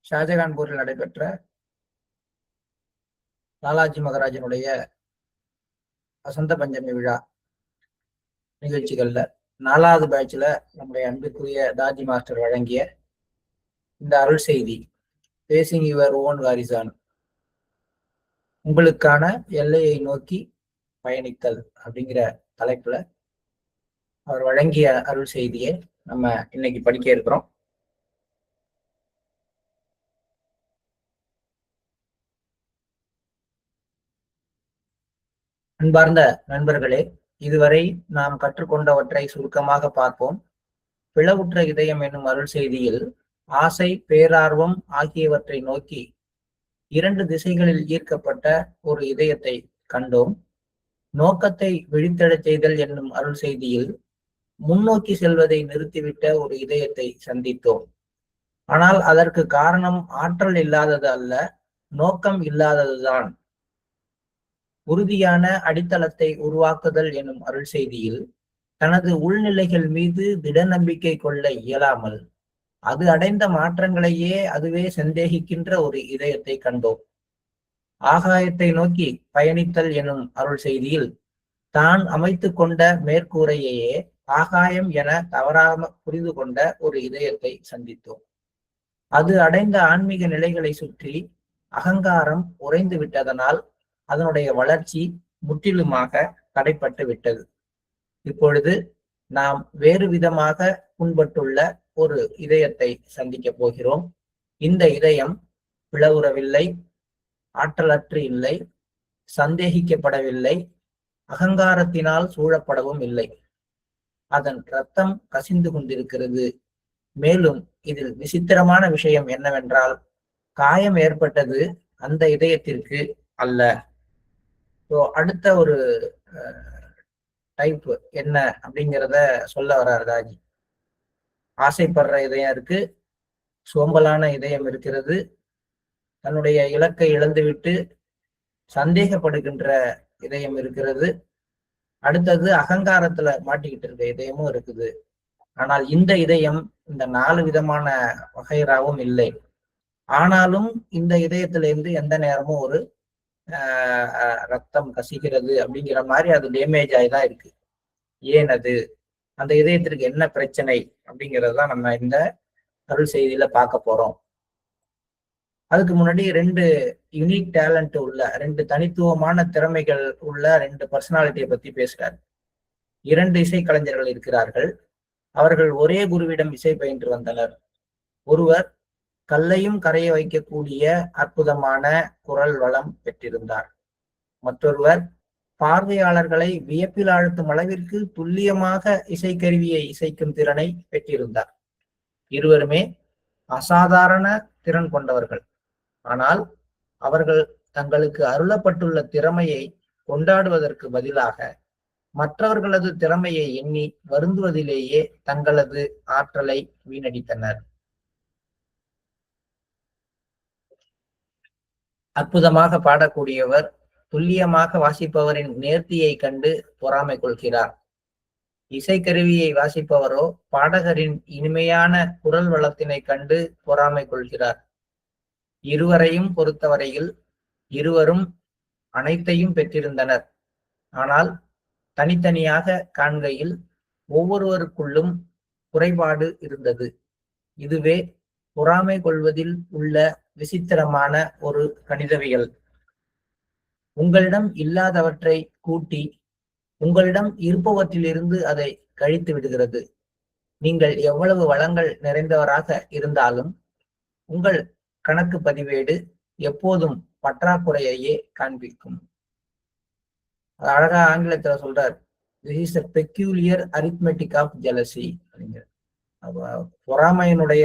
ஷாஜகான்பூரில் நடைபெற்ற லாலாஜி மகராஜனுடைய வசந்த பஞ்சமி விழா நிகழ்ச்சிகள்ல 4வது பேட்ச்ல நம்முடைய அன்புக்குரிய தாஜி மாஸ்டர் வழங்கிய இந்த அருள் செய்தி பேசிங் யுவர் ஓன் ஹாரிசான், உங்களுக்கான எல்லையை நோக்கி பயணித்தல் அப்படிங்கிற தலைப்புல அவர் வழங்கிய அருள் செய்தியை நம்ம இன்னைக்கு படிக்க இருக்கிறோம். அன்பார்ந்த நண்பர்களே, இதுவரை நாம் கற்றுக்கொண்டவற்றை சுருக்கமாக பார்ப்போம். பிளவுற்ற இதயம் என்னும் அருள் செய்தியில் ஆசை, பேரார்வம் ஆகியவற்றை நோக்கி 2 திசைகளில் ஈர்க்கப்பட்ட ஒரு இதயத்தை கண்டோம். நோக்கத்தை விழித்தெழச் செய்தல் என்னும் அருள் செய்தியில் முன்னோக்கி செல்வதை நிறுத்திவிட்ட ஒரு இதயத்தை சந்தித்தோம். ஆனால் அதற்கு காரணம் ஆற்றல் இல்லாதது அல்ல, நோக்கம் இல்லாததுதான். உறுதியான அடித்தளத்தை உருவாக்குதல் எனும் அருள் செய்தியில் தனது உள்நிலைகள் மீது திட நம்பிக்கை கொள்ள இயலாமல் அது அடைந்த மாற்றங்களையே அதுவே சந்தேகிக்கின்ற ஒரு இதயத்தை கண்டோம். ஆகாயத்தை நோக்கி பயணித்தல் எனும் அருள் செய்தியில் தான் அமைத்து கொண்ட மேற்கூரையையே ஆகாயம் என தவறாம புரிந்து கொண்ட ஒரு இதயத்தை சந்தித்தோம். அது அடைந்த ஆன்மீக நிலைகளை சுற்றி அகங்காரம் உறைந்து விட்டதனால் அதனுடைய வளர்ச்சி முற்றிலுமாக தடைப்பட்டு விட்டது. இப்பொழுது நாம் வேறு விதமாக புண்பட்டுள்ள ஒரு இதயத்தை சந்திக்க போகிறோம். இந்த இதயம் பிளவுறவில்லை, ஆற்றலற்று இல்லை, சந்தேகிக்கப்படவில்லை, அகங்காரத்தினால் சூழப்படவும் இல்லை. அதன் இரத்தம் கசிந்து கொண்டிருக்கிறது. மேலும் இதில் விசித்திரமான விஷயம் என்னவென்றால், காயம் ஏற்பட்டது அந்த இதயத்திற்கு அல்ல. அடுத்த ஒரு டைப் என்ன அப்படிங்கிறத சொல்ல வர்றார் தாஜி. ஆசைப்படுற இதயம் இருக்கு, சோம்பலான இதயம் இருக்கிறது, தன்னுடைய இலக்கை இழந்துவிட்டு சந்தேகப்படுகின்ற இதயம் இருக்கிறது, அடுத்தது அகங்காரத்துல மாட்டிக்கிட்டு இருக்க இதயமும் இருக்குது. ஆனால் இந்த இதயம் இந்த 4 விதமான வகைராவும் இல்லை. ஆனாலும் இந்த இதயத்திலிருந்து எந்த நேரமும் ஒரு ரத்தம் கசிகிறது அப்படிங்கிற மாதிரி அது டேமேஜ் ஆகிதான் இருக்கு. ஏன் அது, அந்த இதயத்திற்கு என்ன பிரச்சனை அப்படிங்கிறதுதான் நம்ம இந்த அருள் செய்தியில பார்க்க போறோம். அதுக்கு முன்னாடி 2 யூனிக் டேலண்ட் உள்ள 2 தனித்துவமான திறமைகள் உள்ள 2 பர்சனாலிட்டியை பத்தி பேசுறாரு. 2 இசைக்கலைஞர்கள் இருக்கிறார்கள். அவர்கள் ஒரே குருவிடம் இசை பயின்று வந்தனர். ஒருவர் கல்லையும் கரைய வைக்கக்கூடிய அற்புதமான குரல் வளம் பெற்றிருந்தார். மற்றொருவர் பார்வையாளர்களை வியப்பில் ஆழ்த்தும் அளவிற்கு துல்லியமாக இசைக்கருவியை இசைக்கும் திறனை பெற்றிருந்தார். இருவருமே அசாதாரண திறன் கொண்டவர்கள். ஆனால் அவர்கள் தங்களுக்கு அருளப்பட்டுள்ள திறமையை கொண்டாடுவதற்கு பதிலாக மற்றவர்களது திறமையை எண்ணி வருந்துவதிலேயே தங்களது ஆற்றலை வீணடித்தனர். அற்புதமாக பாடக்கூடியவர் துல்லியமாக வாசிப்பவரின் நேர்த்தியை கண்டு பொறாமை கொள்கிறார். இசைக்கருவியை வாசிப்பவரோ பாடகரின் இனிமையான குரல் வளத்தினை கண்டு பொறாமை கொள்கிறார். இருவரையும் பொறுத்தவரையில் இருவரும் அனைத்தையும் பெற்றிருந்தனர். ஆனால் தனித்தனியாக காண்கையில் ஒவ்வொருவருக்குள்ளும் குறைபாடு இருந்தது. இதுவே பொறாமை கொள்வதில் உள்ள விசித்திரமான ஒரு கணிதவியல். உங்களிடம் இல்லாதவற்றை கூட்டி உங்களிடம் இருப்பவற்றிலிருந்து அதை கழித்து விடுகிறது. நீங்கள் எவ்வளவு வளங்கள் நிறைந்தவராக இருந்தாலும் உங்கள் கணக்கு பதிவேடு எப்போதும் பற்றாக்குறையையே காண்பிக்கும். அழகா ஆங்கிலத்துல சொல்றார், this is a peculiar arithmetic of jealousy அப்படிங்கிற. பொறாமையினுடைய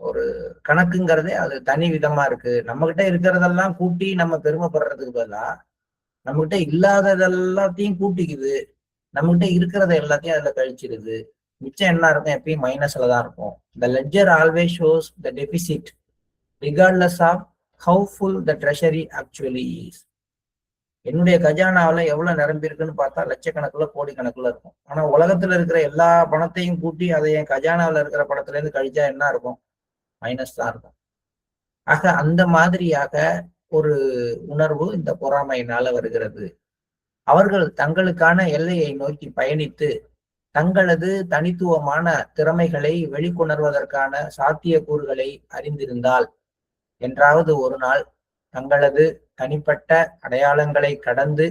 ஒரு கணக்குங்கிறதே அது தனி விதமா இருக்கு. நம்ம கிட்ட இருக்கிறதெல்லாம் கூட்டி நம்ம பெருமைப்படுறதுக்கு பதிலா நம்ம கிட்ட இல்லாததெல்லாத்தையும் கூட்டிக்குது, நம்ம கிட்ட இருக்கிறத எல்லாத்தையும் அதுல கழிச்சிருது. மிச்சம் என்ன இருக்கும், எப்பயும் மைனஸ்ல தான் இருக்கும். The ledger always shows the deficit regardless of how full the treasury actually is. என்னுடைய கஜானாவில எவ்வளவு நிரம்பி இருக்குன்னு பார்த்தா லட்சக்கணக்குல கோடி கணக்குல இருக்கும். ஆனா உலகத்துல இருக்கிற எல்லா பணத்தையும் கூட்டி அதை என் கஜானாவில இருக்கிற பணத்துல இருந்து கழிச்சா என்ன இருக்கும், மைனஸ் தான் இருக்கும். ஆக அந்த மாதிரியாக ஒரு உணர்வு இந்த பொறாமையினால வருகிறது. அவர்கள் தங்களுக்கான எல்லையை நோக்கி பயணித்து தங்களது தனித்துவமான திறமைகளை வெளிக்கொணர்வதற்கான சாத்தியக்கூறுகளை அறிந்திருந்தால் என்றாவது ஒரு நாள் தங்களது தனிப்பட்ட அடையாளங்களை கடந்து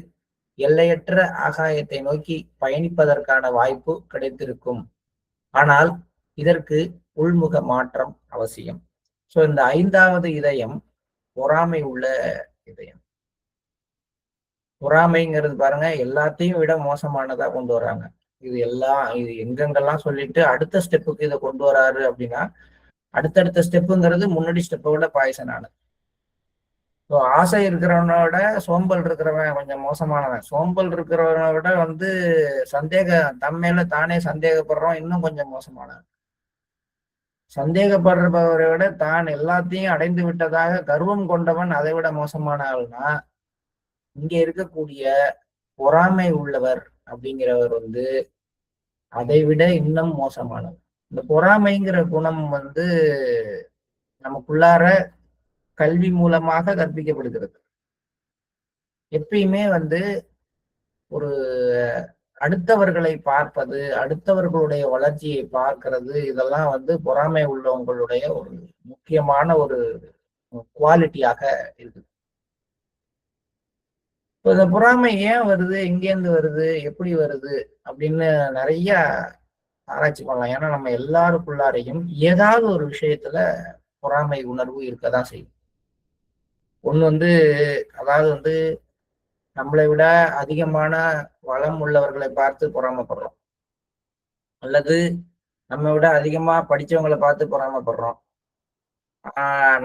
எல்லையற்ற ஆகாயத்தை நோக்கி பயணிப்பதற்கான வாய்ப்பு கிடைத்திருக்கும். ஆனால் இதற்கு உள்முக மாற்றம் அவசியம். சோ இந்த 5வது இதயம் பொறாமை உள்ள இதயம். பொறாமைங்கிறது பாருங்க எல்லாத்தையும் விட மோசமானதா கொண்டு வராங்க. இது எங்கெங்கெல்லாம் சொல்லிட்டு அடுத்த ஸ்டெப்புக்கு இதை கொண்டு வராரு அப்படின்னா, அடுத்தடுத்த ஸ்டெப்புங்கிறது முன்னாடி ஸ்டெப்பை விட பாய்சன் ஆனது. ஸோ ஆசை இருக்கிறவனோட சோம்பல் இருக்கிறவன் கொஞ்சம் மோசமானவன். சோம்பல் இருக்கிறவனை விட தம்மேல தானே சந்தேகப்படுறவன் இன்னும் கொஞ்சம் மோசமானவன். சந்தேகப்படுறவரை விட தான் எல்லாத்தையும் அடைந்து விட்டதாக கர்வம் கொண்டவன் அதை விட மோசமான ஆள்னா, இங்க இருக்கக்கூடிய பொறாமை உள்ளவர் அப்படிங்கிறவர் அதை விட இன்னும் மோசமானவர். இந்த பொறாமைங்கிற குணம் நமக்குள்ளார கல்வி மூலமாக கற்பிக்கப்படுகிறது. எப்பயுமே ஒரு அடுத்தவர்களை பார்ப்பது, அடுத்தவர்களுடைய வளர்ச்சியை பார்க்கிறது, இதெல்லாம் பொறாமை உள்ளவங்களுடைய ஒரு முக்கியமான ஒரு குவாலிட்டியாக இருக்குது. இந்த பொறாமை ஏன் வருது, எங்கேருந்து வருது, எப்படி வருது அப்படின்னு நிறைய ஆராய்ச்சி பண்ணலாம். ஏன்னா நம்ம எல்லாருக்குள்ளாரையும் ஏதாவது ஒரு விஷயத்துல பொறாமை உணர்வு இருக்கதான் செய்யும். ஒண்ணு அதாவது நம்மளை விட அதிகமான வளம் உள்ளவர்களை பார்த்து பொறாமப்படுறோம், அல்லது நம்ம விட அதிகமா படிச்சவங்களை பார்த்து பொறாமப்படுறோம்,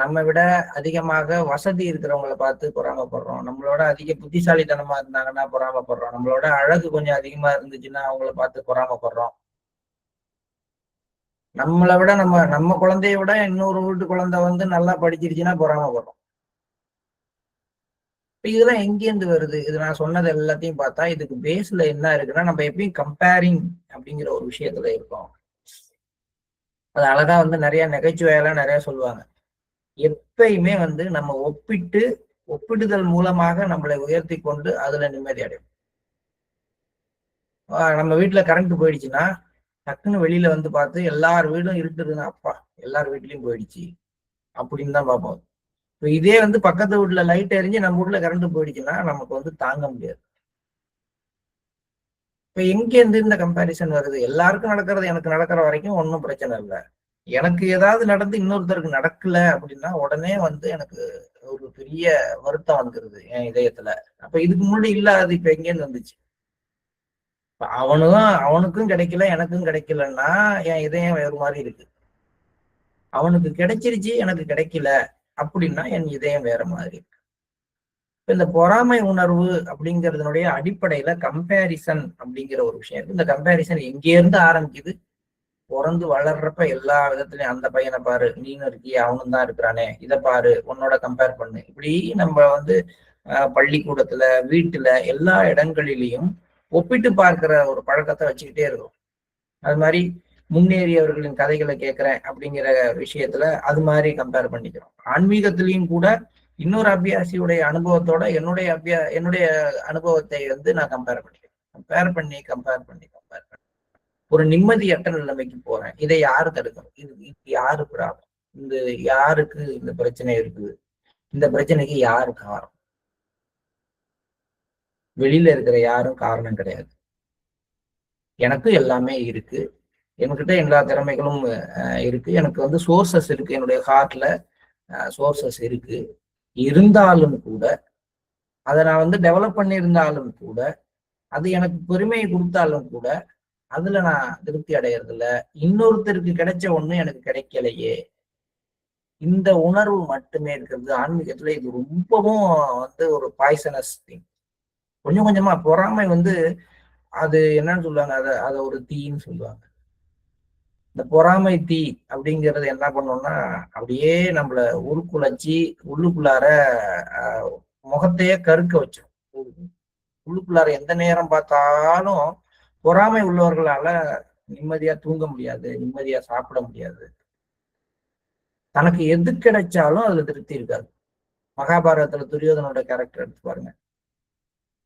நம்ம விட அதிகமாக வசதி இருக்கிறவங்களை பார்த்து பொறாமப்படுறோம், நம்மளோட அதிக புத்திசாலித்தனமா இருந்தாங்கன்னா பொறாமப்படுறோம், நம்மளோட அழகு கொஞ்சம் அதிகமா இருந்துச்சுன்னா அவங்கள பார்த்து பொறாமப்படுறோம், நம்மளை விட நம்ம குழந்தைய விட இன்னொரு வீட்டு குழந்தை நல்லா படிச்சிருச்சுன்னா பொறாமப்படுறோம். இதெல்லாம் எங்கேருந்து வருது? இது நான் சொன்னது எல்லாத்தையும் பார்த்தா இதுக்கு பேஸ்ல என்ன இருக்குன்னா, நம்ம எப்பயும் கம்பேரிங் அப்படிங்கிற ஒரு விஷயத்துல இருக்கோம். அது அழகா நிறைய நகைச்சுவையெல்லாம் நிறைய சொல்லுவாங்க. எப்பயுமே நம்ம ஒப்பிடுதல் மூலமாக நம்மளை உயர்த்தி கொண்டு அதுல நிம்மதி அடையும். நம்ம வீட்டுல கரண்ட் போயிடுச்சுன்னா டக்குன்னு வெளியில பார்த்து எல்லார் வீடும் இருட்டுதுன்னா, அப்பா எல்லார் வீட்லயும் போயிடுச்சு அப்படின்னு தான் பார்ப்போம். இதே பக்கத்து வீட்டுல லைட் எரிஞ்சு நம்ம வீட்டுல கரண்ட் போயிடுச்சுன்னா நமக்கு தாங்க முடியாது. இப்ப எங்கேருந்து இந்த கம்பேரிசன் வருது? எல்லாருக்கும் நடக்கிறது எனக்கு நடக்கிற வரைக்கும் ஒன்றும் பிரச்சனை இல்லை. எனக்கு ஏதாவது நடந்து இன்னொருத்தருக்கு நடக்கல அப்படின்னா உடனே எனக்கு ஒரு பெரிய வருத்தம் வந்துருது என் இதயத்துல. அப்ப இதுக்கு முன்னாடி இல்லாது இப்ப எங்கேருந்து வந்துச்சு? அவனுக்கும் கிடைக்கல, எனக்கும் கிடைக்கலன்னா என் இதயம் வேறு மாதிரி இருக்கு. அவனுக்கு கிடைச்சிருச்சு, எனக்கு கிடைக்கல அப்படின்னா என் இதயம் வேற மாதிரி இருக்கு. இந்த பொறாமை உணர்வு அப்படிங்கிறதுனுடைய அடிப்படையில கம்பேரிசன் அப்படிங்கிற ஒரு விஷயம் இருக்கு. இந்த கம்பேரிசன் எங்கேருந்து ஆரம்பிக்குது? பிறந்து வளர்றப்ப எல்லா விதத்துலயும் அந்த பையனை பாரு, நீனும் இருக்கிய, அவனும் தான் இருக்கிறானே, இதை பாரு, உன்னோட கம்பேர் பண்ணு, இப்படி நம்ம பள்ளிக்கூடத்துல, வீட்டுல, எல்லா இடங்களிலையும் ஒப்பிட்டு பார்க்கிற ஒரு பழக்கத்தை வச்சுக்கிட்டே இருக்கும். அது மாதிரி முன்னேறியவர்களின் கதைகளை கேட்கிறேன் அப்படிங்கிற விஷயத்துல அது மாதிரி கம்பேர் பண்ணிக்கிறோம். ஆன்மீகத்திலையும் கூட இன்னொரு அபியாசியுடைய அனுபவத்தோட என்னுடைய அனுபவத்தை நான் கம்பேர் பண்ணிக்கிறேன். கம்பேர் பண்ணி ஒரு நிம்மதியற்ற நிலைமைக்கு போறேன். இதை யாரு தடுக்கணும்? இது யாரு ப்ராப்ளம்? யாருக்கு இந்த பிரச்சனை இருக்குது? இந்த பிரச்சனைக்கு யாரு காரணம்? வெளியில இருக்கிற யாரும் காரணம் கிடையாது. எனக்கு எல்லாமே இருக்கு, என்கிட்ட எல்லா திறமைகளும் இருக்கு, எனக்கு சோர்சஸ் இருக்கு, என்னுடைய ஹார்ட்ல சோர்சஸ் இருக்கு. இருந்தாலும் கூட அதை நான் டெவலப் பண்ணியிருந்தாலும் கூட, அது எனக்கு பெருமையை கொடுத்தாலும் கூட அதுல நான் திருப்தி அடையிறது இல்ல. இன்னொருத்தருக்கு கிடைச்ச ஒண்ணு எனக்கு கிடைக்கலையே, இந்த உணர்வு மட்டுமே இருக்கிறது. ஆன்மீகத்துல இது ரொம்பவும் ஒரு பாய்சனஸ் திங். கொஞ்சம் கொஞ்சமா பொறாமை அது என்னன்னு சொல்லுவாங்க, அதை ஒரு தீன்னு சொல்லுவாங்க. இந்த பொறாமை தீ அப்படிங்கிறது என்ன பண்ணோம்னா, அப்படியே நம்மள உருக்குலைச்சி உள்ளுக்குள்ளார முகத்தையே கருக்க வச்சிடும். உள்ளுக்குள்ளார எந்த நேரம் பார்த்தாலும் பொறாமை உள்ளவர்களால நிம்மதியா தூங்க முடியாது, நிம்மதியா சாப்பிட முடியாது. தனக்கு எது கிடைச்சாலும் அதுல திருப்தி இருக்காது. மகாபாரதத்துல துரியோதனோட கேரக்டர் எடுத்து பாருங்க.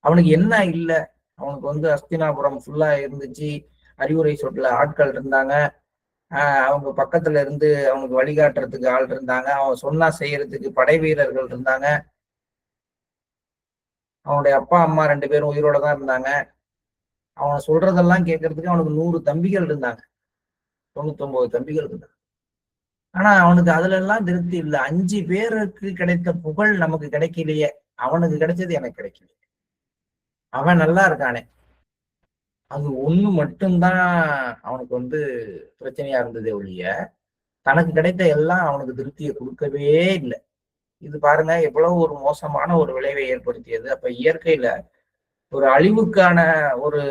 அவனுக்கு என்ன இல்ல, அவனுக்கு அஸ்தினாபுரம் ஃபுல்லா இருந்துச்சு, அறிவுரை சொல்ல ஆட்கள் இருந்தாங்க, அவங்க பக்கத்துல இருந்து அவனுக்கு வழிகாட்டுறதுக்கு ஆள் இருந்தாங்க, அவன் சொன்னா செய்யறதுக்கு படை வீரர்கள் இருந்தாங்க, அவனுடைய அப்பா அம்மா 2 பேரும் உயிரோட தான் இருந்தாங்க, அவன் சொல்றதெல்லாம் கேட்கறதுக்கு அவனுக்கு 100 தம்பிகள் இருந்தாங்க, 99 தம்பிகள் இருந்தாங்க. ஆனா அவனுக்கு அதுல எல்லாம் திருப்தி இல்லை. 5 பேருக்கு கிடைத்த புகழ் நமக்கு கிடைக்கலையே, அவனுக்கு கிடைச்சது எனக்கு கிடைக்கல, அவன் நல்லா இருக்கானே, அது ஒண்ணு மட்டும்தான் அவனுக்கு பிரச்சனையா இருந்ததே ஒழிய, தனக்கு கிடைத்த எல்லாம் அவனுக்கு திருப்தியை கொடுக்கவே இல்லை. இது பாருங்க எவ்வளவு ஒரு மோசமான ஒரு விளைவை ஏற்படுத்தியது. அப்ப இயற்கையில ஒரு அழிவுக்கான ஒரு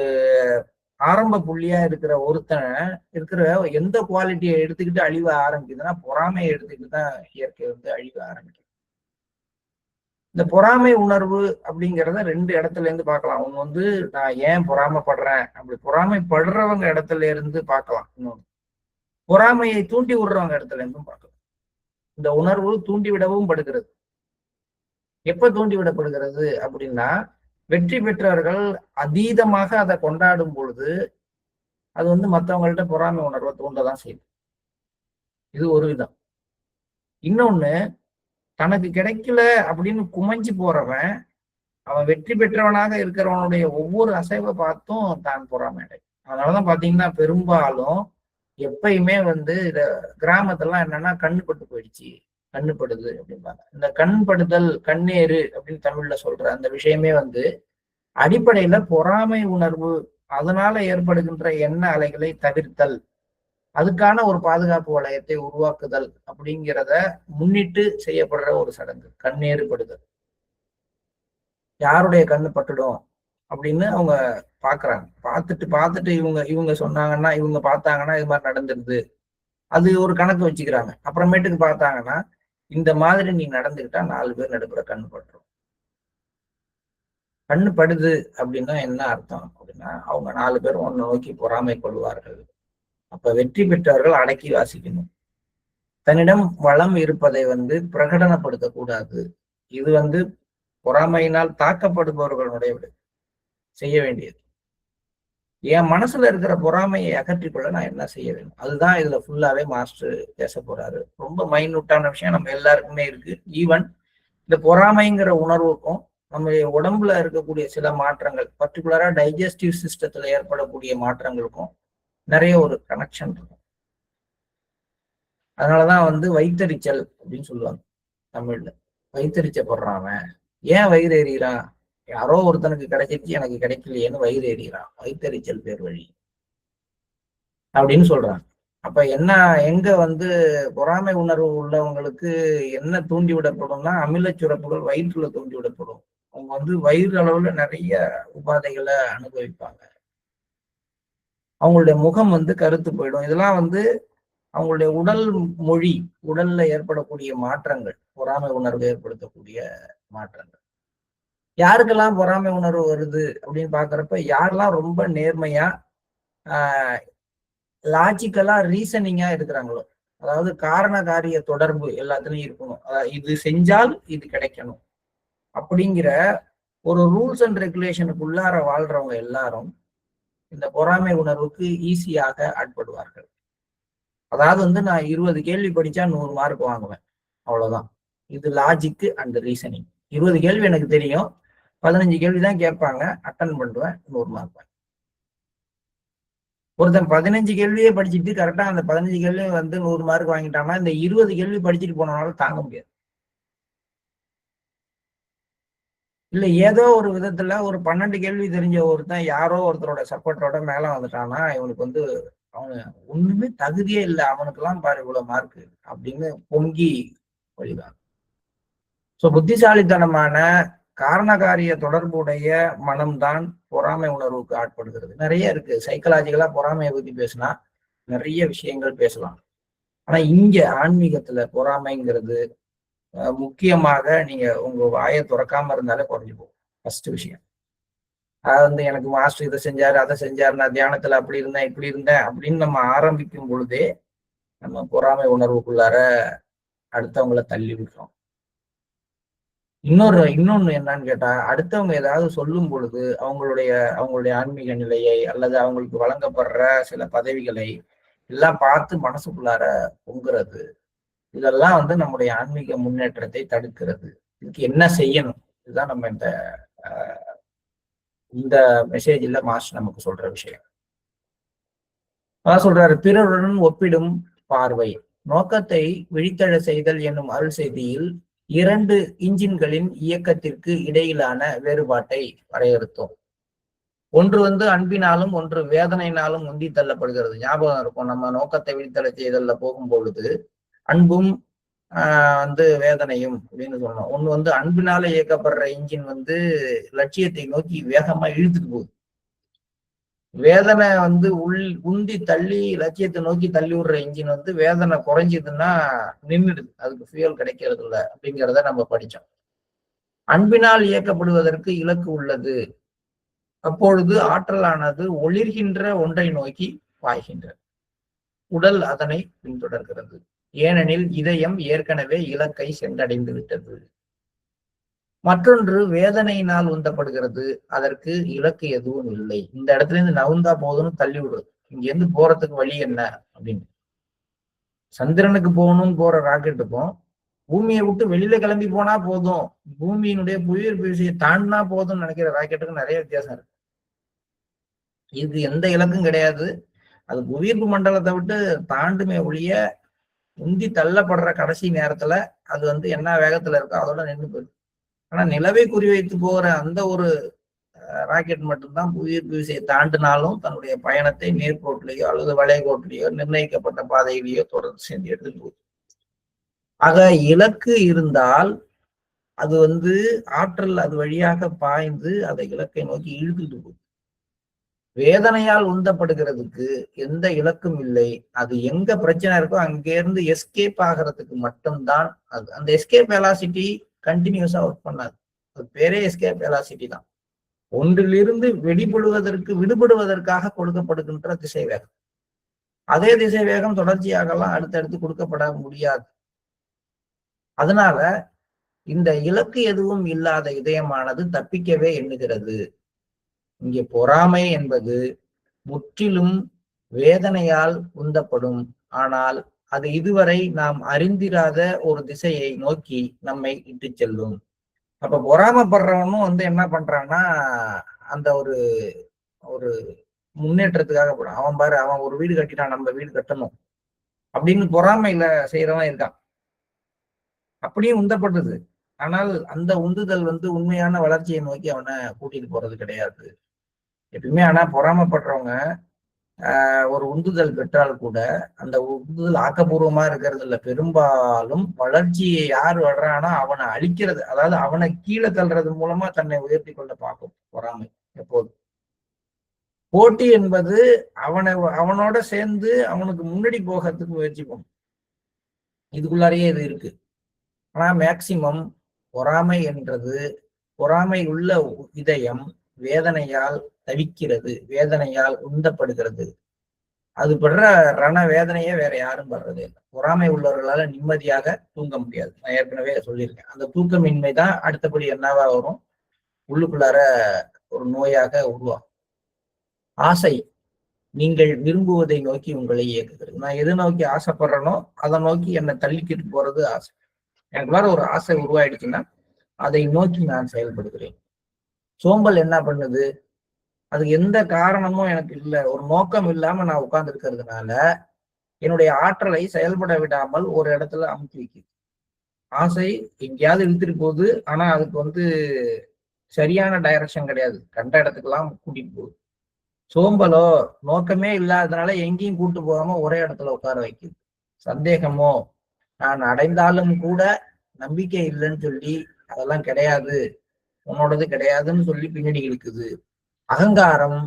ஆரம்ப புள்ளியா இருக்கிற ஒருத்தன் இருக்கிற எந்த குவாலிட்டியை எடுத்துக்கிட்டு அழிவ ஆரம்பிக்குதுன்னா, பொறாமையை எடுத்துக்கிட்டு தான் இயற்கை அழிவ ஆரம்பிக்குது. இந்த பொறாமை உணர்வு அப்படிங்கிறத 2 இடத்துல இருந்து பார்க்கலாம். ஒண்ணு நான் ஏன் பொறாமைப்படுறேன், அப்படி பொறாமைப்படுறவங்க இடத்துல இருந்து பார்க்கலாம். இன்னொன்று பொறாமையை தூண்டி விடுறவங்க இடத்துல இருந்தும் பார்க்கலாம். இந்த உணர்வு தூண்டிவிடவும் படுகிறது. எப்ப தூண்டி விடப்படுகிறது அப்படின்னா, வெற்றி பெற்றவர்கள் அதீதமாக அதை கொண்டாடும் பொழுது அது மற்றவங்கள்ட்ட பொறாமை உணர்வை தூண்டதான் செய்யுது. இது ஒரு விதம். இன்னொன்னு, தனக்கு கிடைக்கல அப்படின்னு குமைஞ்சு போறவன், அவன் வெற்றி பெற்றவனாக இருக்கிறவனுடைய ஒவ்வொரு அசைவை பார்த்தும் தான் பொறாமை அடையும். அதனாலதான் பாத்தீங்கன்னா பெரும்பாலும் எப்பயுமே இத கிராமத்தெல்லாம் என்னன்னா கண்ணுப்பட்டு போயிடுச்சு, கண்ணுப்படுது அப்படிம்பாங்க. இந்த கண்படுதல், கண்ணேறு அப்படின்னு தமிழ்ல சொல்ற அந்த விஷயமே அடிப்படையில பொறாமை உணர்வு, அதனால ஏற்படுகின்ற எண்ண அலைகளை தவிர்த்தல், அதுக்கான ஒரு பாதுகாப்பு வளையத்தை உருவாக்குதல் அப்படிங்கிறத முன்னிட்டு செய்யப்படுற ஒரு சடங்கு கண்ணேறுபடுதல். யாருடைய கண்ணு பட்டுடும் அப்படின்னு அவங்க பாக்குறாங்க. பார்த்துட்டு இவங்க சொன்னாங்கன்னா, இவங்க பார்த்தாங்கன்னா இது மாதிரி நடந்துருது, அது ஒரு கணக்கு வச்சுக்கிறாங்க. அப்புறமேட்டுக்கு பார்த்தாங்கன்னா, இந்த மாதிரி நீ நடந்துக்கிட்டா 4 பேர் நடுப்புற கண்ணு பட்டுரும். கண்ணு படுது அப்படின்னா என்ன அர்த்தம் அப்படின்னா, அவங்க 4 பேரும் ஒன்னை நோக்கி பொறாமை கொள்வார்கள். அப்ப வெற்றி பெற்றவர்கள் அடக்கி வாசிக்கணும். தன்னிடம் வளம் இருப்பதை பிரகடனப்படுத்தக்கூடாது. இது பொறாமையினால் தாக்கப்படுபவர்களுடைய செய்ய வேண்டியது. என் மனசுல இருக்கிற பொறாமையை அகற்றிக்கொள்ள நான் என்ன செய்ய வேண்டும், அதுதான் இதுல ஃபுல்லாவே மாஸ்டர் பேச போறாரு. ரொம்ப மைனூட்டான விஷயம் நம்ம எல்லாருக்குமே இருக்கு. ஈவன் இந்த பொறாமைங்கிற உணர்வுக்கும் நம்முடைய உடம்புல இருக்கக்கூடிய சில மாற்றங்கள், பர்டிகுலரா டைஜஸ்டிவ் சிஸ்டத்துல ஏற்படக்கூடிய மாற்றங்களுக்கும் நிறைய ஒரு கனெக்ஷன் இருக்கும். அதனாலதான் வயிற்றெரிச்சல் அப்படின்னு சொல்லுவாங்க தமிழ்ல. வயிற்றெரிச்சப்படுறான், ஏன் வயிறு எறிகிறான், யாரோ ஒருத்தனுக்கு கிடைச்சிருச்சு எனக்கு கிடைக்கலையேன்னு வயிறு எறிகிறான், வயிற்றெரிச்சல் பேர் வழி அப்படின்னு சொல்றாங்க. அப்ப என்ன, எங்க பொறாமை உணர்வு உள்ளவங்களுக்கு என்ன தூண்டி விடப்படும்னா, அமில சுரப்புகள் வயிற்றுல தூண்டி விடப்படும். அவங்க வயிறு அளவுல நிறைய உபாதைகளை அனுபவிப்பாங்க. அவங்களுடைய முகம் கருத்து போயிடும். இதெல்லாம் அவங்களுடைய உடல் மொழி, உடல்ல ஏற்படக்கூடிய மாற்றங்கள், பொறாமை உணர்வு ஏற்படுத்தக்கூடிய மாற்றங்கள். யாருக்கெல்லாம் பொறாமை உணர்வு வருது அப்படின்னு பாக்குறப்ப, யாரெல்லாம் ரொம்ப நேர்மையா லாஜிக்கலா ரீசனிங்கா இருக்கிறாங்களோ, அதாவது காரண காரிய தொடர்பு எல்லாத்துலயும் இருக்கணும், இது செஞ்சால் இது கிடைக்கணும் அப்படிங்கிற ஒரு ரூல்ஸ் அண்ட் ரெகுலேஷனுக்குள்ளார வாழ்றவங்க எல்லாரும் இந்த பொறாமை உணர்வுக்கு ஈஸியாக ஆட்படுவார்கள். அதாவது நான் 20 கேள்வி படிச்சா 100 மார்க் வாங்குவேன், அவ்வளவுதான். இது லாஜிக்கு அண்ட் ரீசனிங். 20 கேள்வி எனக்கு தெரியும், 15 கேள்வி தான் கேட்பாங்க, அட்டன் பண்ணுவேன், 100 மார்க் வாங்க. ஒருத்தன் 15 கேள்வியே படிச்சுட்டு கரெக்டா அந்த 15 கேள்வி 100 மார்க் வாங்கிட்டான்னா, இந்த 20 கேள்வி படிச்சுட்டு போனனால தாங்க முடியாது. இல்ல ஏதோ ஒரு விதத்துல ஒரு 12 கேள்வி தெரிஞ்ச ஒருத்தன் யாரோ ஒருத்தரோட சப்போர்ட்டோட மேல வந்துட்டானா, இவனுக்கு அவனு ஒண்ணுமே தகுதியே இல்லை, அவனுக்கெல்லாம் பாரு இவ்வளவு மார்க் அப்படின்னு பொங்கி வழிதான். சோ புத்திசாலித்தனமான காரணகாரிய தொடர்புடைய மனம்தான் பொறாமை உணர்வுக்கு ஆட்படுகிறது. நிறைய இருக்கு, சைக்கலாஜிக்கலா பொறாமையை பத்தி பேசினா நிறைய விஷயங்கள் பேசலாம். ஆனா இங்க ஆன்மீகத்துல பொறாமைங்கிறது முக்கியமாக நீங்க உங்க வாயை துறக்காம இருந்தாலே குறைஞ்சு போகும். ஃபர்ஸ்ட் விஷயம் அது எனக்கு மாஸ்டர் இதை செஞ்சாரு அதை செஞ்சாரு, நான் தியானத்துல அப்படி இருந்தேன் இப்படி இருந்தேன் அப்படின்னு நம்ம ஆரம்பிக்கும் பொழுதே நம்ம பொறாமை உணர்வுக்குள்ளார அடுத்தவங்களை தள்ளி விடுறோம். இன்னொன்னு என்னன்னு கேட்டா, அடுத்தவங்க ஏதாவது சொல்லும் பொழுது அவங்களுடைய ஆன்மீக நிலையை அல்லது அவங்களுக்கு வழங்கப்படுற சில பதவிகளை எல்லாம் பார்த்து மனசுக்குள்ளார பொங்குறது. இதெல்லாம் நம்முடைய ஆன்மீக முன்னேற்றத்தை தடுக்கிறது. இதுக்கு என்ன செய்யணும்? இதுதான் நம்ம இந்த மெசேஜ்ல மாஸ்டர் நமக்கு சொல்ற விஷயம். சொல்றாரு, பிறருடன் ஒப்பிடும் பார்வை நோக்கத்தை விழித்தழ செய்தல் என்னும் அருள் செய்தியில் 2 இன்ஜின்களின் இயக்கத்திற்கு இடையிலான வேறுபாட்டை வரையறுத்தோம். ஒன்று அன்பினாலும் ஒன்று வேதனையினாலும் உந்தி தள்ளப்படுகிறது. ஞாபகம் இருக்கும், நம்ம நோக்கத்தை விழித்தழ செய்தல்ல போகும் பொழுது அன்பும் வேதனையும் அப்படின்னு சொல்லணும். ஒண்ணு அன்பினால இயக்கப்படுற இன்ஜின் லட்சியத்தை நோக்கி வேகமா இழுத்துட்டு போகுது. வேதனை உந்தி தள்ளி லட்சியத்தை நோக்கி தள்ளி விடுற இன்ஜின் வேதனை குறைஞ்சதுன்னா நின்றுடுது, அதுக்கு ஃபியூயல் கிடைக்கிறது இல்லை அப்படிங்கிறத நம்ம படிச்சோம். அன்பினால் இயக்கப்படுவதற்கு இலக்கு உள்ளது. அப்பொழுது ஆற்றலானது ஒளிர்கின்ற ஒன்றை நோக்கி பாய்கின்றது. உடல் அதனை பின்தொடர்கிறது. ஏனெனில் இதயம் ஏற்கனவே இலக்கை சென்றடைந்து விட்டது. மற்றொன்று வேதனையினால் உந்தப்படுகிறது. அதற்கு இலக்கு எதுவும் இல்லை. இந்த இடத்துல இருந்து நவுந்தா போதும்னு தள்ளி விடுறது. இங்க இருந்து போறதுக்கு வழி என்ன அப்படின்னு. சந்திரனுக்கு போகணும்னு போற ராக்கெட்டுக்கும் பூமியை விட்டு வெளியில கிளம்பி போனா போதும், பூமியினுடைய புவியீர்ப்பு விசையை தாண்டினா போதும்னு நினைக்கிற ராக்கெட்டுக்கு நிறைய வித்தியாசம் இருக்கு. இது எந்த இலக்கும் கிடையாது. அது புவியீர்ப்பு மண்டலத்தை விட்டு தாண்டுமே ஒழிய உந்தி தள்ளப்படுற கடைசி நேரத்துல அது என்ன வேகத்துல இருக்கோ அதோட நின்று போயிடும். ஆனா நிலவை குறிவைத்து போகிற அந்த ஒரு ராக்கெட் மட்டும்தான் புவியீர்ப்பு விசையை தாண்டினாலும் தன்னுடைய பயணத்தை நேர்கோட்டிலேயோ அல்லது வளைகோட்டிலேயோ நிர்ணயிக்கப்பட்ட பாதையிலேயோ தொடர்ந்து சென்று எடுத்துட்டு போகுது. ஆக இலக்கு இருந்தால் அது ஆற்றல் அது வழியாக பாய்ந்து அதை இலக்கை நோக்கி இழுத்துட்டு போகுது. வேதனையால் உந்தப்படுகிறதுக்கு எந்த இலக்கும் இல்லை. அது எங்க பிரச்சனை இருக்கோ அங்கிருந்து எஸ்கேப் ஆகிறதுக்கு மட்டும்தான் அது. அந்த எஸ்கேப் வெலாசிட்டி கண்டினியூஸா ஒர்க் பண்ணாது. அது பேரே எஸ்கேப் வெலாசிட்டி தான். ஒன்றிலிருந்து விடுபடுவதற்காக கொடுக்கப்படுகின்ற திசை வேகம். அதே திசை வேகம் தொடர்ச்சியாகலாம் அடுத்தடுத்து கொடுக்கப்பட முடியாது. அதனால இந்த இலக்கு எதுவும் இல்லாத இதயமானது தப்பிக்கவே எண்ணுகிறது. இங்கே பொறாமை என்பது முற்றிலும் வேதனையால் உந்தப்படும். ஆனால் அது இதுவரை நாம் அறிந்திராத ஒரு திசையை நோக்கி நம்மை இட்டு செல்லும். அப்ப பொறாமப்படுறவனும் என்ன பண்றான்னா அந்த ஒரு ஒரு முன்னேற்றத்துக்காக போறான். அவன் பாரு, அவன் ஒரு வீடு கட்டிட்டான், நம்ம வீடு கட்டணும் அப்படின்னு பொறாமையில செய்யறவன் இருக்கான். அப்படியும் உந்தப்படுது. ஆனால் அந்த உந்துதல் உண்மையான வளர்ச்சியை நோக்கி அவனை கூட்டிட்டு போறது கிடையாது எப்பயுமே. ஆனா பொறாமப்படுறவங்க ஒரு உந்துதல் பெற்றால் கூட அந்த உந்துதல் ஆக்கப்பூர்வமா இருக்கிறது இல்லை. பெரும்பாலும் வளர்ச்சியை யார் வர்றானோ அவனை அழிக்கிறது, அதாவது அவனை கீழே தள்ளுறது மூலமா தன்னை உயர்த்தி கொள்ள பார்க்கும் பொறாமை எப்போது. போட்டி என்பது அவனோட சேர்ந்து அவனுக்கு முன்னாடி போகிறதுக்கு முயற்சி பண்ணும். இதுக்குள்ளாரையே இது இருக்கு. ஆனா மேக்சிமம் பொறாமை உள்ள இதயம் வேதனையால் தவிக்கிறது, வேதனையால் உந்தப்படுகிறது. அது படுற ரண வேதனையே வேற யாரும் படுறது இல்லை. பொறாமை உள்ளவர்களால நிம்மதியாக தூங்க முடியாது. நான் ஏற்கனவே சொல்லியிருக்கேன். அந்த தூக்கமின்மை தான் அடுத்தபடி என்னவா வரும், உள்ளுக்குள்ளார ஒரு நோயாக உருவாகும். ஆசை நீங்கள் விரும்புவதை நோக்கி உங்களை இயக்குகிறது. நான் எது நோக்கி ஆசைப்படுறேனோ அதை நோக்கி என்னை தள்ளிக்கிட்டு போறது ஆசை. எனக்கு வேற ஒரு ஆசை உருவாயிடுச்சுன்னா அதை நோக்கி நான் செயல்படுகிறேன். சோம்பல் என்ன பண்ணுது, அதுக்கு எந்த காரணமும் எனக்கு இல்லை, ஒரு நோக்கம் இல்லாம நான் உட்கார்ந்து இருக்கிறதுனால என்னுடைய ஆற்றலை செயல்பட விடாமல் ஒரு இடத்துல அமுக்கி வைக்குது. ஆசை எங்கேயாவது இழுத்துட்டு போகுது, ஆனா அதுக்கு சரியான டைரக்ஷன் கிடையாது, கண்ட இடத்துக்கெல்லாம் கூட்டிட்டு போகுது. சோம்பலோ நோக்கமே இல்லாததுனால எங்கேயும் கூட்டு போகாம ஒரே இடத்துல உட்கார வைக்குது. சந்தேகமோ நான் அடைந்தாலும் கூட நம்பிக்கை இல்லைன்னு சொல்லி அதெல்லாம் கிடையாது, உன்னோடது கிடையாதுன்னு சொல்லி பின்னாடி இழுக்குது. அகங்காரம்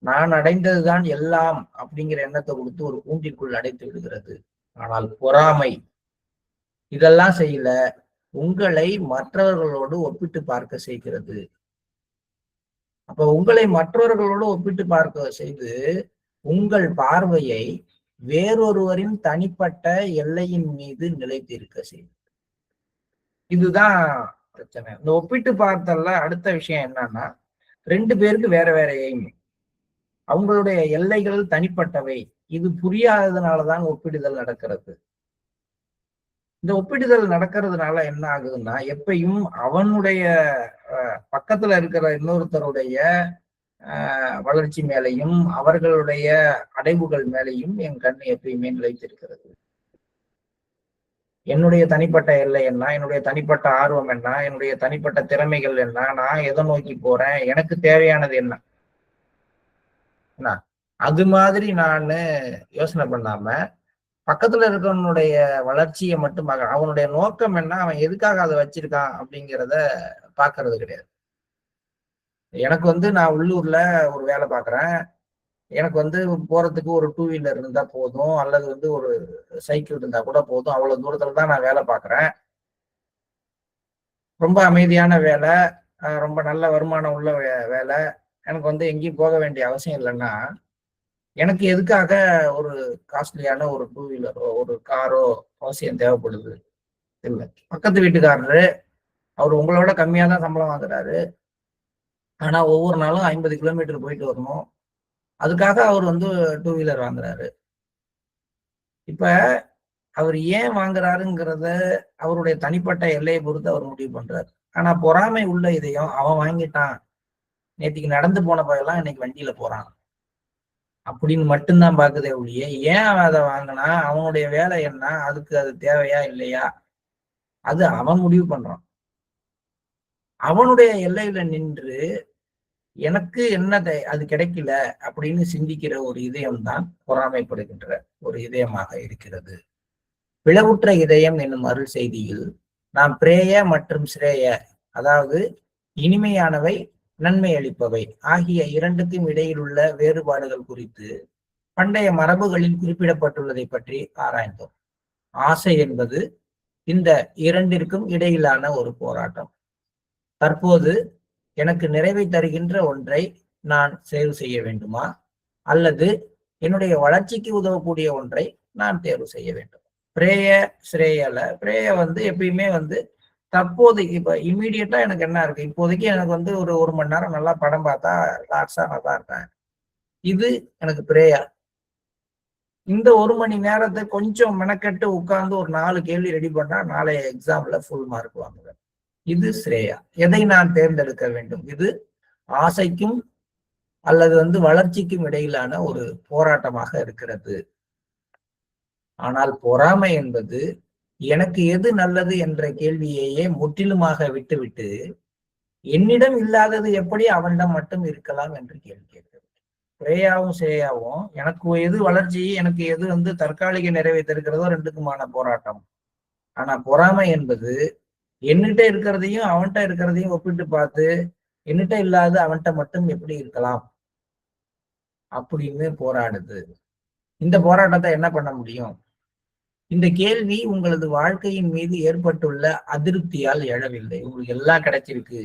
நான் அடைந்ததுதான் எல்லாம் அப்படிங்கிற எண்ணத்தை கொடுத்து ஒரு கூண்டிற்குள் அடைத்து விடுகிறது. ஆனால் பொறாமை இதெல்லாம் செய்யல, உங்களை மற்றவர்களோடு ஒப்பிட்டு பார்க்க செய்கிறது. அப்ப உங்களை மற்றவர்களோடு ஒப்பிட்டு பார்க்க செய்து உங்கள் பார்வையை வேறொருவரின் தனிப்பட்ட எல்லையின் மீது நிலைத்திருக்க செய்யும். இதுதான் பிரச்சனை. இந்த ஒப்பிட்டு பார்த்தல்ல அடுத்த விஷயம் என்னன்னா, 2 பேருக்கு வேற வேற எய்ம். அவங்களுடைய எல்லைகள் தனிப்பட்டவை. இது புரியாததுனாலதான் ஒப்பிடுதல் நடக்கிறது. இந்த ஒப்பிடுதல் நடக்கிறதுனால என்ன ஆகுதுன்னா, எப்பயும் அவனுடைய பக்கத்துல இருக்கிற இன்னொருத்தருடைய வளர்ச்சி மேலையும் அவர்களுடைய அடைவுகள் மேலையும் என் கண் எப்பயுமே நிலைத்திருக்கிறது. என்னுடைய தனிப்பட்ட எல்லை என்ன, என்னுடைய தனிப்பட்ட ஆர்வம் என்ன, என்னுடைய தனிப்பட்ட திறமைகள் என்ன, நான் எதை நோக்கி போறேன், எனக்கு தேவையானது என்ன, அது மாதிரி நான் யோசனை பண்ணாம பக்கத்துல இருக்கவனுடைய வளர்ச்சியை மட்டும் பார்க்க, அவனுடைய நோக்கம் என்ன, அவன் எதுக்காக அதை வச்சிருக்கான் அப்படிங்கிறத பாக்குறது கிடையாது. எனக்கு நான் உள்ளூர்ல ஒரு வேலை பார்க்குறேன். எனக்கு போறதுக்கு ஒரு 2 வீலர் இருந்தா போதும், அல்லது ஒரு சைக்கிள் இருந்தா கூட போதும். அவ்வளவு தூரத்துல தான் நான் வேலை பார்க்குறேன். ரொம்ப அமைதியான வேலை, ரொம்ப நல்ல வருமானம் உள்ள வேலை. எனக்கு எங்கேயும் போக வேண்டிய அவசியம் இல்லைன்னா, எனக்கு எதுக்காக ஒரு காஸ்ட்லியான ஒரு 2 வீலரோ ஒரு காரோ அவசியம் தேவைப்படுது? இல்லை. பக்கத்து வீட்டுக்காரரு அவர் உங்களோட கம்மியா தான் சம்பளம் வாங்குறாரு. ஆனா ஒவ்வொரு நாளும் 50 கிலோமீட்டர் போயிட்டு வரணும். அதுக்காக அவர் 2 வீலர் வாங்குறாரு. இப்ப அவர் ஏன் வாங்குறாருங்கிறத அவருடைய தனிப்பட்ட எல்லையை பொறுத்து அவர் முடிவு பண்றாரு. ஆனா பொறாமை உள்ள இதயம், அவன் வாங்கிட்டான், நேற்றுக்கு நடந்து போன பையெல்லாம் இன்னைக்கு வண்டியில போறான் அப்படின்னு மட்டும்தான் பாக்குதே ஒழிய, ஏன் அவன் அதை வாங்கினா, அவனுடைய வேலை என்ன, அதுக்கு அது தேவையா இல்லையா, அது அவன் முடிவு பண்றான். அவனுடைய எல்லையில நின்று எனக்கு என்ன அது கிடைக்கல அப்படின்னு சிந்திக்கிற ஒரு இதயம்தான் பொறாமைப்படுகின்ற ஒரு இதயமாக இருக்கிறது. பிளவுற்ற இதயம் என்னும் அருள் செய்தியில் நாம் பிரேய மற்றும் சிரேய, அதாவது இனிமையானவை நன்மை அளிப்பவை ஆகிய இரண்டுக்கும் இடையில் உள்ள வேறுபாடுகள் குறித்து பண்டைய மரபுகளில் குறிப்பிடப்பட்டுள்ளதை பற்றி ஆராய்ந்தோம். ஆசை என்பது இந்த இரண்டிற்கும் இடையிலான ஒரு போராட்டம். தற்போது எனக்கு நிறைவை தருகின்ற ஒன்றை நான் தேர்வு செய்ய வேண்டுமா, அல்லது என்னுடைய வளர்ச்சிக்கு உதவக்கூடிய ஒன்றை நான் தேர்வு செய்ய வேண்டும்? பிரேய ஸ்ரேயல, பிரேய எப்பயுமே தற்போது இப்ப இம்மீடியட்டா எனக்கு என்ன இருக்கு, இப்போதைக்கு எனக்கு ஒரு மணி நேரம் நல்லா படம் பார்த்தா லாட்ஸா நல்லா இருக்கேன், இது எனக்கு பிரேயா. இந்த 1 மணி நேரத்தை கொஞ்சம் மெனக்கெட்டு உட்கார்ந்து ஒரு 4 கேள்வி ரெடி பண்ணா நாளைய எக்ஸாம்ல ஃபுல் மார்க் வாங்குவேன். இது ஸ்ரேயா. எதை நான் தேர்ந்தெடுக்க வேண்டும்? இது ஆசைக்கும் அல்லது வளர்ச்சிக்கும் இடையிலான ஒரு போராட்டமாக இருக்கிறது. ஆனால் பொறாமை என்பது எனக்கு எது நல்லது என்ற கேள்வியையே முற்றிலுமாக விட்டுவிட்டு என்னிடம் இல்லாதது எப்படி அவனிடம் மட்டும் இருக்கலாம் என்று கேள்வி கேட்கிறது. பிரேயாவும் ஸ்ரேயாவும் எனக்கு எது வளர்ச்சி, எனக்கு எது தற்காலிக நிறைவை தருகிறதோ ரெண்டுக்குமான போராட்டம். ஆனா பொறாமை என்பது என்னிட்ட இருக்கிறதையும் அவன்கிட்ட இருக்கிறதையும் ஒப்பிட்டு பார்த்து என்னிட்ட இல்லாத அவன்கிட்ட மட்டும் எப்படி இருக்கலாம் அப்படின்னு போராடுது. இந்த போராட்டத்தை என்ன பண்ண முடியும்? இந்த கேள்வி உங்களது வாழ்க்கையின் மீது ஏற்பட்டுள்ள அதிருப்தியால் எழவில்லை. உங்களுக்கு எல்லாம் கிடைச்சிருக்கு.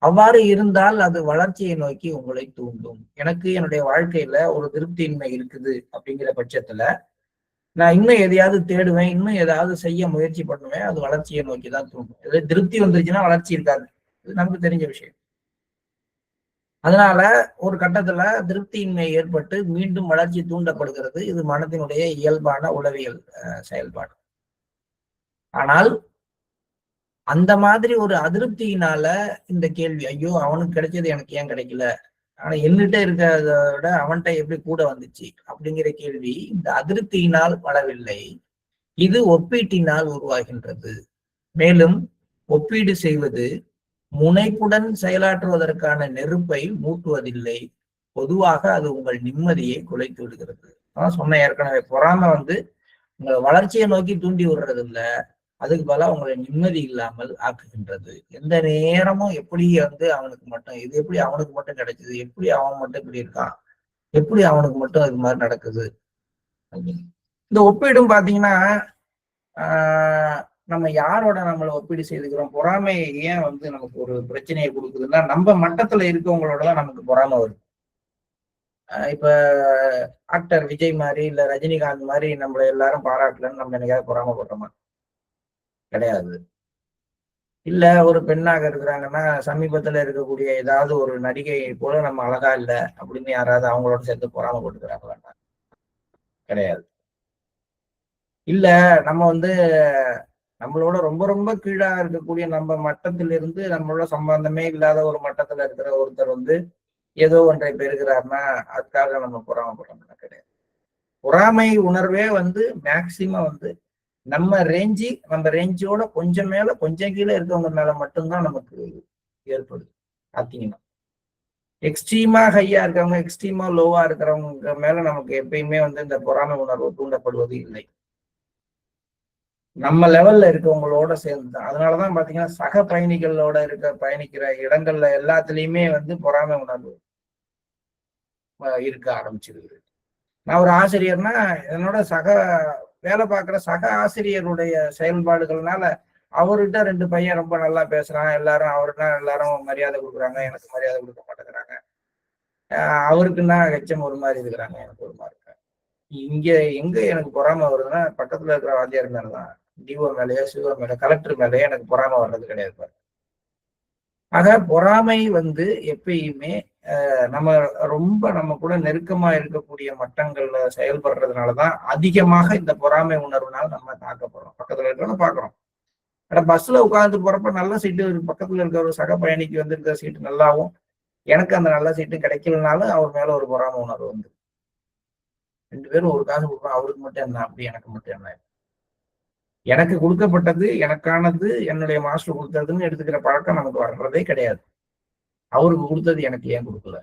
அவ்வாறு இருந்தால் அது வளர்ச்சியை நோக்கி உங்களை தூண்டும். எனக்கு என்னுடைய வாழ்க்கையில ஒரு திருப்தியின்மை இருக்குது அப்படிங்கிற பட்சத்துல நான் இன்னும் எதையாவது தேடுவேன், இன்னும் ஏதாவது செய்ய முயற்சி பண்ணுவேன். அது வளர்ச்சியை நோக்கி தான் தூண்டும். திருப்தி வந்துருச்சுன்னா வளர்ச்சி இருக்காது, இது நமக்கு தெரிஞ்ச விஷயம். அதனால ஒரு கட்டத்துல திருப்தியின்மை ஏற்பட்டு மீண்டும் வளர்ச்சி தூண்டப்படுகிறது. இது மனதினுடைய இயல்பான உளவியல் செயல்பாடு. ஆனால் அந்த மாதிரி ஒரு அதிருப்தியினால இந்த கேள்வி, ஐயோ அவனுக்கு கிடைச்சது எனக்கு ஏன் கிடைக்கல, ஆனா என்னகிட்ட இருக்கிறத விட அவன்கிட்ட எப்படி கூட வந்துச்சு அப்படிங்கிற கேள்வி இந்த அதிருப்தியினால் வளரவில்லை, இது ஒப்பீட்டினால் உருவாகின்றது. மேலும் ஒப்பீடு செய்வது முனைப்புடன் செயலாற்றுவதற்கான நெருப்பை மூட்டுவதில்லை, பொதுவாக அது உங்கள் நிம்மதியை குலைத்து விடுகிறது. அதான் சொன்ன ஏற்கனவே, பொறாமை உங்களை வளர்ச்சியை நோக்கி தூண்டி விடுறது இல்ல, அதுக்கு பதிலாக உங்களை நிம்மதி இல்லாமல் ஆக்குகின்றது. எந்த நேரமும் எப்படி அவனுக்கு மட்டும், இது எப்படி அவனுக்கு மட்டும் கிடைச்சது, எப்படி அவன் மட்டும் இப்படி இருக்கான், எப்படி அவனுக்கு மட்டும் இது மாதிரி நடக்குது. இந்த ஒப்பீடும் பாத்தீங்கன்னா நம்ம யாரோட நம்மளை ஒப்பீடு செய்துக்கிறோம்? பொறாமை ஏன் நமக்கு ஒரு பிரச்சனையை கொடுக்குதுன்னா, நம்ம மட்டத்துல இருக்கவங்களோட தான் நமக்கு பொறாமை வருது. இப்ப ஆக்டர் விஜய் மாதிரி இல்ல ரஜினிகாந்த் மாதிரி நம்மள எல்லாரும் பாராட்டலன்னு நம்ம என்னைக்காவது பொறாமப்படுறோமா? கிடையாது. இல்ல ஒரு பெண்ணாக இருக்கிறாங்கன்னா சமீபத்துல இருக்கக்கூடிய ஏதாவது ஒரு நடிகை போல நம்ம அழகா இல்ல அப்படின்னு யாராவது அவங்களோட சேர்த்து பொறாமப்பட்டுக்கிறாங்களா? கிடையாது. இல்ல நம்ம வந்து நம்மளோட ரொம்ப ரொம்ப கீழா இருக்கக்கூடிய நம்ம மட்டத்திலிருந்து நம்மளோட சம்பந்தமே இல்லாத ஒரு மட்டத்துல இருக்கிற ஒருத்தர் வந்து ஏதோ ஒன்றை பெறுகிறார்னா அதுக்காக நம்ம பொறாமப்படுறோம்னா கிடையாது. பொறாமை உணர்வே வந்து மேக்சிமம் வந்து நம்ம ரேஞ்சோட கொஞ்சம் மேல கொஞ்சம் கீழே இருக்கவங்க மேல மட்டும்தான் நமக்கு ஏற்படுது. பாத்தீங்கன்னா எக்ஸ்ட்ரீமா ஹையா இருக்கவங்க எக்ஸ்ட்ரீமா லோவா இருக்கிறவங்க மேல நமக்கு எப்பயுமே வந்து இந்த பொறாமை உணர்வு தூண்டப்படுவது இல்லை. நம்ம லெவல்ல இருக்கவங்களோட சேர்ந்து. அதனாலதான் பாத்தீங்கன்னா சக பயணிகளோட பயணிக்கிற இடங்கள்ல எல்லாத்துலயுமே வந்து பொறாமை உணர்வு இருக்க ஆரம்பிச்சிருக்கு. நான் ஒரு ஆசிரியர்னா என்னோட வேலை பார்க்குற சக ஆசிரியருடைய செயல்பாடுகள்னால அவர்கிட்ட 2 பையன் ரொம்ப நல்லா பேசுறான், எல்லாரும் அவருன்னா எல்லாரும் மரியாதை கொடுக்குறாங்க, எனக்கு மரியாதை கொடுக்க மாட்டேங்கிறாங்க. அவருக்குன்னா ஹெச்எம் ஒரு மாதிரி இருக்கிறாங்க, எனக்கு ஒரு மாதிரி இருக்காங்க. இங்க எங்க எனக்கு பொறாமை வருதுன்னா பக்கத்துல இருக்கிற வாத்தியார் மேலதான், டிஓ மேலேயோ சிஓ மேல கலெக்டர் மேலேயோ எனக்கு பொறாமை வர்றது கிடையாது. ஆக பொறாமை வந்து எப்பயுமே நம்ம கூட நெருக்கமா இருக்கக்கூடிய மட்டங்கள்ல செயல்படுறதுனாலதான் அதிகமாக இந்த பொறாமை உணர்வுனால நம்ம தாக்கப்படுறோம். பக்கத்துல இருக்கிறவங்க பாக்குறோம். ஆனா பஸ்ல உட்கார்ந்து போறப்ப நல்ல சீட்டு பக்கத்துல இருக்கிற ஒரு சக பயணிக்கு வந்து இருக்கிற சீட்டு நல்லாவும் எனக்கு அந்த நல்ல சீட்டு கிடைக்கலனாலும் அவர் மேல ஒரு பொறாமை உணர்வு வந்து 2 பேரும் ஒரு காசு கொடுப்போம், அவருக்கு மட்டும் என்ன அப்படி எனக்கு மட்டும் என்ன, எனக்கு கொடுக்கப்பட்டது எனக்கானது என்னுடைய மாஸ்டர் கொடுத்ததுன்னு எடுத்துக்கிற பழக்கம் நமக்கு வர்றதே கிடையாது. அவருக்கு கொடுத்தது எனக்கு ஏன் கொடுக்கல,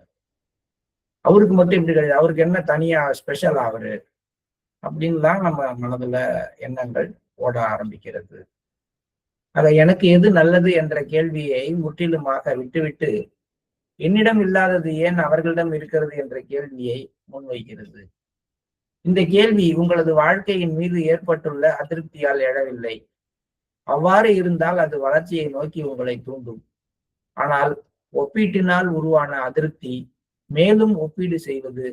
அவருக்கு மட்டும் இப்படி கிடையாது, அவருக்கு என்ன தனியா ஸ்பெஷல் அவரு அப்படின்லாம் நம்ம மனதுல எண்ணங்கள் ஓட ஆரம்பிக்கிறது. ஆக எனக்கு எது நல்லது என்ற கேள்வியை முற்றிலுமாக விட்டுவிட்டு என்னிடம் இல்லாதது ஏன் அவர்களிடம் இருக்கிறது என்ற கேள்வியை முன்வைக்கிறது. இந்த கேள்வி உங்களது வாழ்க்கையின் மீது ஏற்பட்டுள்ள அதிருப்தியால் எழவில்லை. அவ்வாறு இருந்தால் அது வளர்ச்சியை நோக்கி உங்களை தூண்டும். ஆனால் ஒப்பீட்டினால் உருவான அதிருப்தி மேலும் ஒப்பீடு செய்வது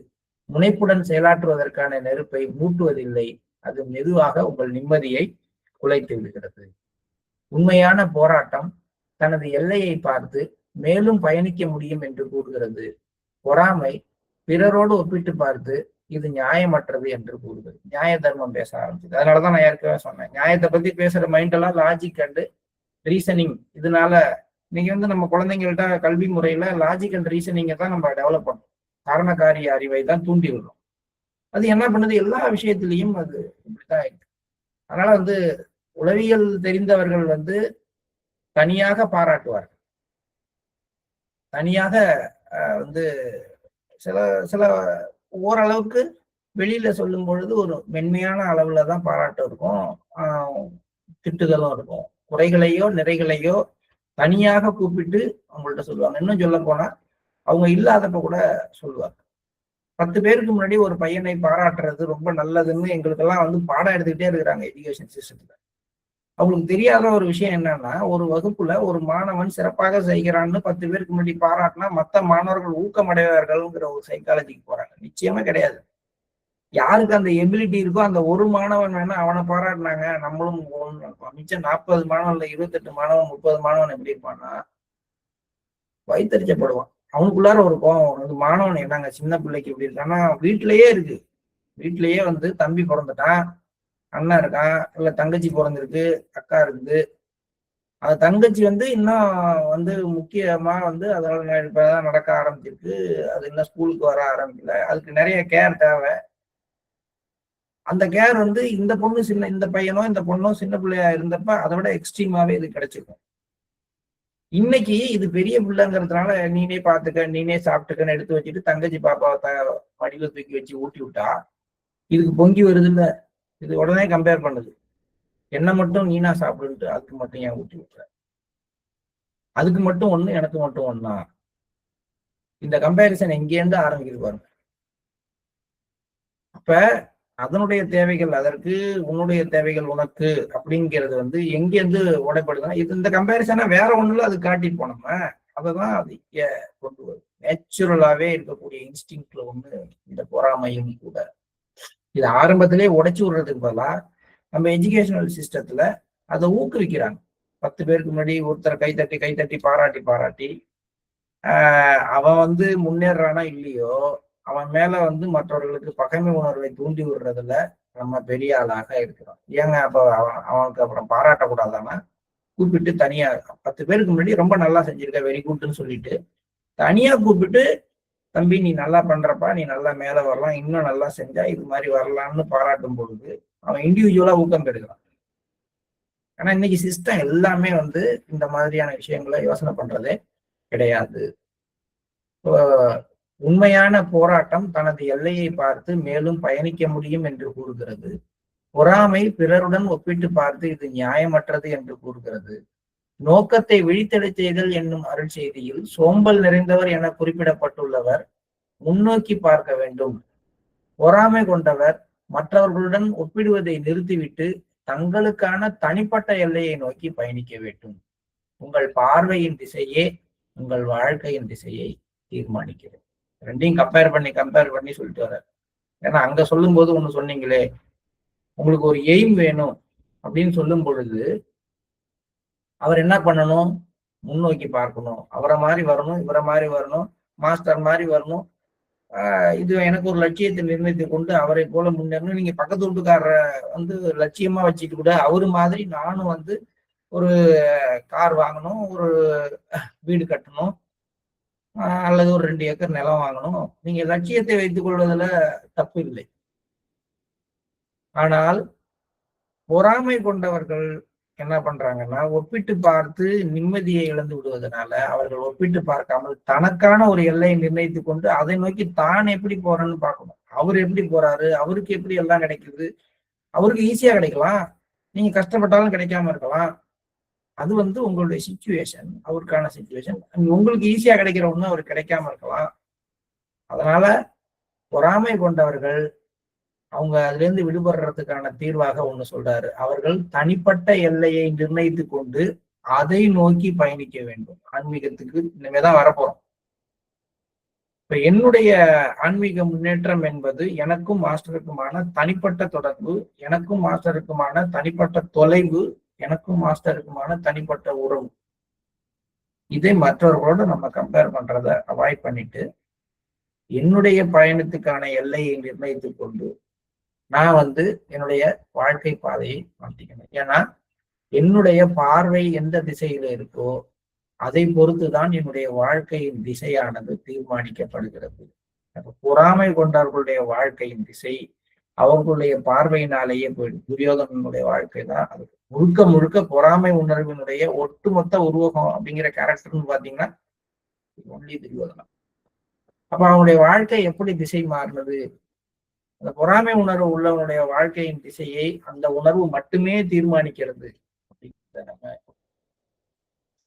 முனைப்புடன் செயலாற்றுவதற்கான நெருப்பை மூட்டுவதில்லை. அது மெதுவாக உங்கள் நிம்மதியை குலைத்து விடுகிறது. உண்மையான போராட்டம் தனது எல்லையை பார்த்து மேலும் பயணிக்க முடியும் என்று கூறுகிறது. பொறாமை பிறரோடு ஒப்பிட்டு பார்த்து இது நியாயமற்றது என்று கூறுகிறது. நியாய தர்மம் பேச ஆரம்பிச்சது. அதனாலதான் நான் ஏற்கனவே சொன்னேன், நியாயத்தை பத்தி பேசுற மைண்ட் எல்லாம் லாஜிக் அண்ட் ரீசனிங். இதனால நீங்க வந்து நம்ம குழந்தைங்கள்ட்ட கல்வி முறையில லாஜிக் அண்ட் ரீசனிங்கை தான் நம்ம டெவலப் பண்ணணும். காரணக்காரிய அறிவை தான் தூண்டி விடுறோம். அது என்ன பண்ணுது, எல்லா விஷயத்திலையும் அது இப்படித்தான் இருக்கு. அதனால வந்து உளவியல் தெரிந்தவர்கள் வந்து தனியாக பாராட்டுவார்கள், தனியாக வந்து சில சில ஓரளவுக்கு வெளியில சொல்லும் பொழுது ஒரு மென்மையான அளவுல தான் பாராட்டு இருக்கும், திட்டுதலும் இருக்கும். குறைகளையோ நிறைகளையோ தனியாக கூப்பிட்டு அவங்கள்ட்ட சொல்லுவாங்க. இன்னும் சொல்ல போனா அவங்க இல்லாதப்ப கூட சொல்லுவாங்க. 10 பேருக்கு முன்னாடி ஒரு பையனை பாராட்டுறது ரொம்ப நல்லதுன்னு எங்களுக்கெல்லாம் வந்து பாடம் எடுத்துக்கிட்டே இருக்கிறாங்க எஜுகேஷன் சிஸ்டத்துல. அவங்களுக்கு தெரியாத ஒரு விஷயம் என்னன்னா, ஒரு வகுப்புல ஒரு மாணவன் சிறப்பாக செய்கிறான்னு 10 பேருக்கு முன்னாடி பாராட்டினா மற்ற மாணவர்கள் ஊக்கமடைவார்கள்ங்கிற ஒரு சைக்காலஜிக்கு போறாங்க. நிச்சயமா கிடையாது. யாருக்கு அந்த எபிலிட்டி இருக்கோ அந்த ஒரு மாணவன் வேணா அவனை பாராட்டினாங்க, நம்மளும் மிச்சம் 40 மாணவன்ல 28 மாணவன் 30 மாணவன் எப்படி இருப்பான்னா வைத்தறிச்சப்படுவான். அவனுக்குள்ளார ஒரு கோபம் வந்து மாணவன் என்னங்க சின்ன பிள்ளைக்கு இப்படி இருக்கான்னா வீட்டிலேயே இருக்கு. வீட்டிலேயே வந்து தம்பி பிறந்துட்டான், அண்ணன் இருக்கான், இல்ல தங்கச்சி பிறந்திருக்கு, அக்கா இருக்குது. அந்த தங்கச்சி வந்து இன்னும் வந்து முக்கியமா வந்து அதனால இப்பதான் நடக்க ஆரம்பிச்சிருக்கு, அது இன்னும் ஸ்கூலுக்கு வர ஆரம்பிக்கல, அதுக்கு நிறைய கேர் தேவை. அந்த கேர் வந்து இந்த பையனோ இந்த பொண்ணோ சின்ன பிள்ளையா இருந்தப்ப அதை விட எக்ஸ்ட்ரீமாவே இது கிடைச்சிருக்கும். இன்னைக்கு இது பெரிய பிள்ளைங்கிறதுனால நீனே பாத்துக்க நீனே சாப்பிட்டுக்கன்னு எடுத்து வச்சுட்டு தங்கச்சி பாப்பாவை மடியில தூக்கி வச்சு ஊட்டி விட்டா இதுக்கு பொங்கி வருது இல்ல, இது உடனே கம்பேர் பண்ணுது. என்ன மட்டும் நீனா சாப்பிடுன்ட்டு அதுக்கு மட்டும் ஏன் ஊட்டி விட்டுற, அதுக்கு மட்டும் ஒண்ணு எனக்கு மட்டும் ஒண்ணா. இந்த கம்பேரிசன் எங்கேருந்து ஆரம்பிக்குது பாருங்க. அப்ப அதனுடைய தேவைகள் அதற்கு, உன்னுடைய தேவைகள் உனக்கு அப்படிங்கிறது வந்து எங்கேருந்து உடைப்படுதுன்னா இது இந்த கம்பேரிசனா வேற ஒண்ணுல அது காட்டிட்டு போனோம்னா அததான் அது கொண்டு வரும். நேச்சுரலாவே இருக்கக்கூடிய இன்ஸ்டிங்க்ட்ல ஒண்ணு இந்த பொறாமையும் கூட. இது ஆரம்பத்திலே உடைச்சு விடுறதுக்கு பதிலா நம்ம எஜுகேஷனல் சிஸ்டத்துல அதை ஊக்குவிக்கிறாங்க. 10 பேருக்கு முன்னாடி ஒருத்தர் கைத்தட்டி பாராட்டி அவன் முன்னேறானா இல்லையோ, அவன் மேல மற்றவர்களுக்கு பகைமை உணர்வை தூண்டி விடுறதுல நம்ம பெரிய ஆளாக இருக்கிறோம். ஏங்க அப்ப அவனுக்கு அப்புறம் பாராட்டக்கூடாதானா? கூப்பிட்டு தனியா 10 பேருக்கு முன்னாடி ரொம்ப நல்லா செஞ்சிருக்க, வெரி குட்னு சொல்லிட்டு தனியா கூப்பிட்டு, தம்பி நீ நல்லா பண்றப்பா, நீ நல்லா மேல வரலாம், இன்னும் நல்லா செஞ்சா இது மாதிரி வரலாம்னு பாராட்டும் பொழுது அவன் இண்டிவிஜுவலா ஊக்கம் பெறுகிறான். ஆனா இன்னைக்கு சிஸ்டம் எல்லாமே இந்த மாதிரியான விஷயங்களை யோசனை பண்றதே கிடையாது. உண்மையான போராட்டம் தனது எல்லையை பார்த்து மேலும் பயணிக்க முடியும் என்று கூறுகிறது. பொறாமை பிறருடன் ஒப்பிட்டு பார்த்து இது நியாயமற்றது என்று கூறுகிறது. நோக்கத்தை விழித்தெழச் செய்தல் என்னும் அருள் செய்தியில் சோம்பல் நிறைந்தவர் என குறிப்பிடப்பட்டுள்ளவர் முன்னோக்கி பார்க்க வேண்டும். பொறாமை கொண்டவர் மற்றவர்களுடன் ஒப்பிடுவதை நிறுத்திவிட்டு தங்களுக்கான தனிப்பட்ட எல்லையை நோக்கி பயணிக்க வேண்டும். உங்கள் பார்வையின் திசையே உங்கள் வாழ்க்கையின் திசையை தீர்மானிக்கிறது. ரெண்டையும் கம்பேர் பண்ணி சொல்லிட்டு வர. ஏன்னா அங்க சொல்லும் போது ஒண்ணு சொன்னீங்களே, உங்களுக்கு ஒரு எய்ம் வேணும் அப்படின்னு சொல்லும் பொழுது அவர் என்ன பண்ணணும்? முன்னோக்கி பார்க்கணும். அவரை மாதிரி வரணும், இவரை மாதிரி வரணும், மாஸ்டர் மாதிரி வரணும். இது எனக்கு ஒரு லட்சியத்தை நிர்ணயித்து கொண்டு அவரை போல முன்னேறணும். நீங்க பக்கத்து வீட்டுக்காரரை லட்சியமா வச்சுட்டு கூட அவரு மாதிரி நானும் ஒரு கார் வாங்கணும், ஒரு வீடு கட்டணும், அல்லது ஒரு 2 ஏக்கர் நிலம் வாங்கணும். நீங்க லட்சியத்தை வைத்துக் கொள்வதில் தப்பு இல்லை. ஆனால் பொறாமை கொண்டவர்கள் என்ன பண்றாங்கன்னா, ஒப்பிட்டு பார்த்து நிம்மதியை இழந்து விடுவதனால அவர்கள் ஒப்பிட்டு பார்க்காமல் தனக்கான ஒரு எல்லையை நிர்ணயித்துக் கொண்டு அதை நோக்கி தான் எப்படி போறேன்னு பார்க்கணும். அவர் எப்படி போறாரு, அவருக்கு எப்படி எல்லாம் கிடைக்குது, அவருக்கு ஈஸியா கிடைக்கலாம், நீங்க கஷ்டப்பட்டாலும் கிடைக்காம இருக்கலாம். அது உங்களுடைய சிச்சுவேஷன், அவருக்கான சிச்சுவேஷன். உங்களுக்கு ஈஸியா கிடைக்கிற ஒண்ணு அவருக்கு கிடைக்காம இருக்கலாம். அதனால பொறாமை கொண்டவர்கள் அவங்க அதுல இருந்து விடுபடுறதுக்கான தீர்வாக ஒண்ணு சொல்றாரு. அவர்கள் தனிப்பட்ட எல்லையை நிர்ணயித்து கொண்டு அதை நோக்கி பயணிக்க வேண்டும். ஆன்மீகத்துக்கு இனிமேதான் வரப்போறோம். இப்ப என்னுடைய ஆன்மீக முன்னேற்றம் என்பது எனக்கும் மாஸ்டருக்குமான தனிப்பட்ட தொடர்பு, எனக்கும் மாஸ்டருக்குமான தனிப்பட்ட தொலைவு, எனக்கும் மாஸ்டருக்குமான தனிப்பட்ட உறவு. இதை மற்றவர்களோட நம்ம கம்பேர் பண்றதை அவாய்ட் பண்ணிட்டு என்னுடைய பயணத்துக்கான எல்லையை நிர்ணயித்துக் கொண்டு நான் என்னுடைய வாழ்க்கை பாதையை மாற்றிக்கணும். ஏன்னா என்னுடைய பார்வை எந்த திசையில இருக்கோ அதை பொறுத்துதான் என்னுடைய வாழ்க்கையின் திசையானது தீர்மானிக்கப்படுகிறது. பொறாமை கொண்டவர்களுடைய வாழ்க்கையின் திசை அவர்களுடைய பார்வையினாலேயே போயிடும். துரியோதனனுடைய வாழ்க்கை தான் அது முழுக்க முழுக்க பொறாமை உணர்வினுடைய ஒட்டுமொத்த உருவகம். அப்படிங்கிற கேரக்டர்னு பாத்தீங்கன்னா ஒன்லி துரியோதனம். அப்ப அவனுடைய வாழ்க்கை எப்படி திசை மாறினது? அந்த பொறாமை உணர்வு உள்ளவனுடைய வாழ்க்கையின் திசையை அந்த உணர்வு மட்டுமே தீர்மானிக்கிறது. நம்ம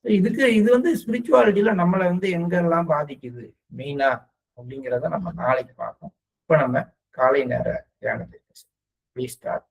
இது ஸ்பிரிச்சுவாலிட்டியில நம்மளை எங்கெல்லாம் பாதிக்குது மெயினா அப்படிங்கிறத நம்ம நாளைக்கு பார்ப்போம். இப்ப நம்ம காலை நேர தியானத்தை ப்ளீஸ் ஸ்டார்ட்.